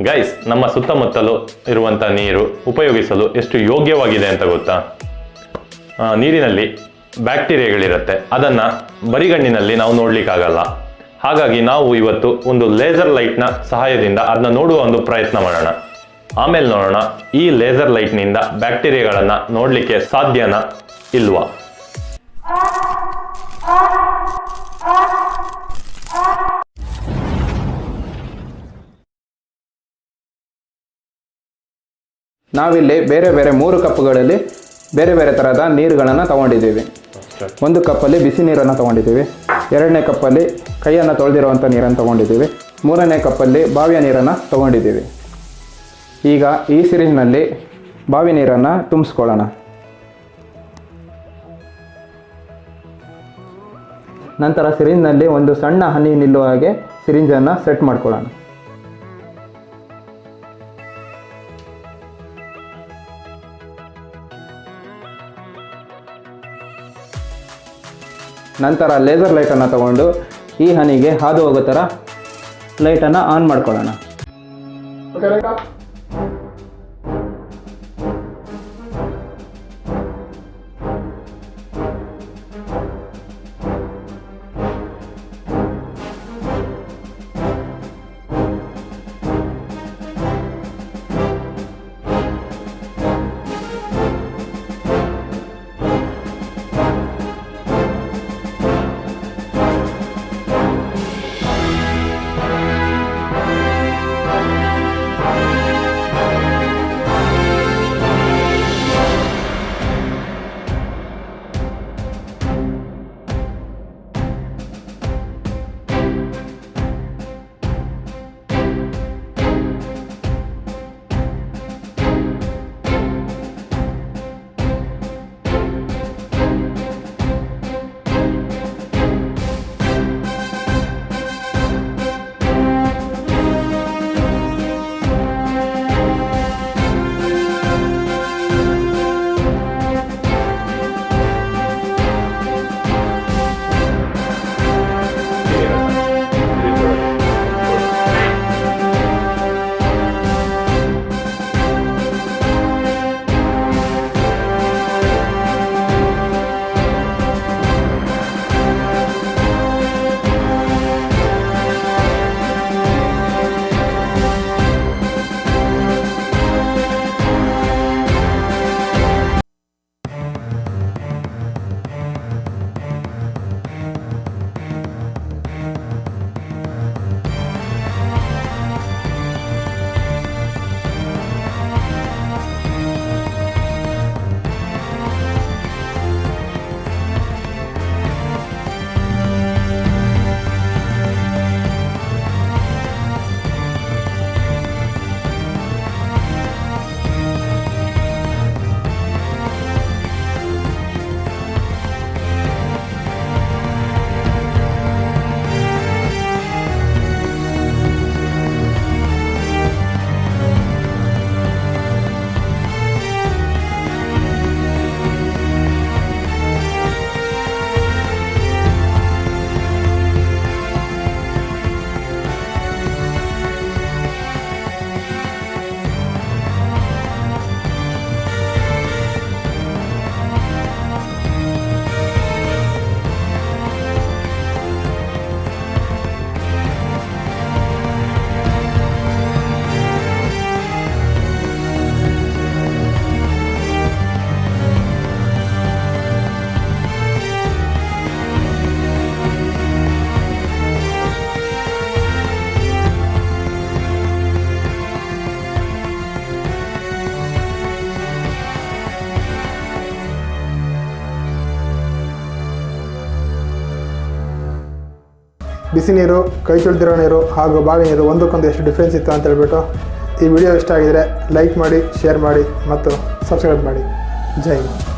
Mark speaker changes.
Speaker 1: Guys, ನಮ್ಮ ಸುತ್ತಮುತ್ತಲು ಇರುವಂಥ ನೀರು ಉಪಯೋಗಿಸಲು ಎಷ್ಟು ಯೋಗ್ಯವಾಗಿದೆ ಅಂತ ಗೊತ್ತಾ? ನೀರಿನಲ್ಲಿ ಬ್ಯಾಕ್ಟೀರಿಯಾಗಳಿರುತ್ತೆ, ಅದನ್ನು ಬರಿಗಣ್ಣಿನಲ್ಲಿ ನಾವು ನೋಡಲಿಕ್ಕಾಗಲ್ಲ. ಹಾಗಾಗಿ ನಾವು ಇವತ್ತು ಒಂದು ಲೇಸರ್ ಲೈಟ್ನ ಸಹಾಯದಿಂದ ಅದನ್ನ ನೋಡುವ ಒಂದು ಪ್ರಯತ್ನ ಮಾಡೋಣ. ಆಮೇಲೆ ನೋಡೋಣ ಈ ಲೇಸರ್ ಲೈಟ್ನಿಂದ ಬ್ಯಾಕ್ಟೀರಿಯಾಗಳನ್ನು ನೋಡಲಿಕ್ಕೆ ಸಾಧ್ಯನಾ ಇಲ್ವಾ.
Speaker 2: ನಾವಿಲ್ಲಿ ಬೇರೆ ಬೇರೆ 3 ಕಪ್ಗಳಲ್ಲಿ ಬೇರೆ ಬೇರೆ ಥರದ ನೀರುಗಳನ್ನು ತಗೊಂಡಿದ್ದೀವಿ. ಒಂದು ಕಪ್ಪಲ್ಲಿ ಬಿಸಿ ನೀರನ್ನು ತಗೊಂಡಿದ್ದೀವಿ, 2ನೇ ಕಪ್ಪಲ್ಲಿ ಕೈಯನ್ನು ತೊಳೆದಿರುವಂಥ ನೀರನ್ನು ತಗೊಂಡಿದ್ದೀವಿ, 3ನೇ ಕಪ್ಪಲ್ಲಿ ಬಾವಿಯ ನೀರನ್ನು ತಗೊಂಡಿದ್ದೀವಿ. ಈಗ ಈ ಸಿರಿಂಜ್ನಲ್ಲಿ ಬಾವಿ ನೀರನ್ನು ತುಂಬಿಸ್ಕೊಳ್ಳೋಣ. ನಂತರ ಸಿರಿಂಜ್ನಲ್ಲಿ ಒಂದು ಸಣ್ಣ ಹನಿ ನಿಲ್ಲುವ ಹಾಗೆ ಸಿರಿಂಜನ್ನು ಸೆಟ್ ಮಾಡ್ಕೊಳ್ಳೋಣ. ನಂತರ ಲೇಸರ್ ಲೈಟನ್ನು ತಗೊಂಡು ಈ ಹನಿಗೆ ಹಾದು ಹೋಗೋ ಥರ ಲೈಟನ್ನು ಆನ್ ಮಾಡ್ಕೊಳ್ಳೋಣ.
Speaker 3: ಬಿಸಿ ನೀರು, ಕೈ ತೊಳೆದಿರೋ ನೀರು ಹಾಗೂ ಬಾವಿ ನೀರು ಒಂದಕ್ಕೊಂದು ಎಷ್ಟು ಡಿಫ್ರೆನ್ಸ್ ಇತ್ತು ಅಂತ ಹೇಳ್ಬಿಟ್ಟು ಈ ವಿಡಿಯೋ ಇಷ್ಟ ಆಗಿದರೆ ಲೈಕ್ ಮಾಡಿ, ಶೇರ್ ಮಾಡಿ ಮತ್ತು ಸಬ್ಸ್ಕ್ರೈಬ್ ಮಾಡಿ. ಜೈ ಹಿಂದ್.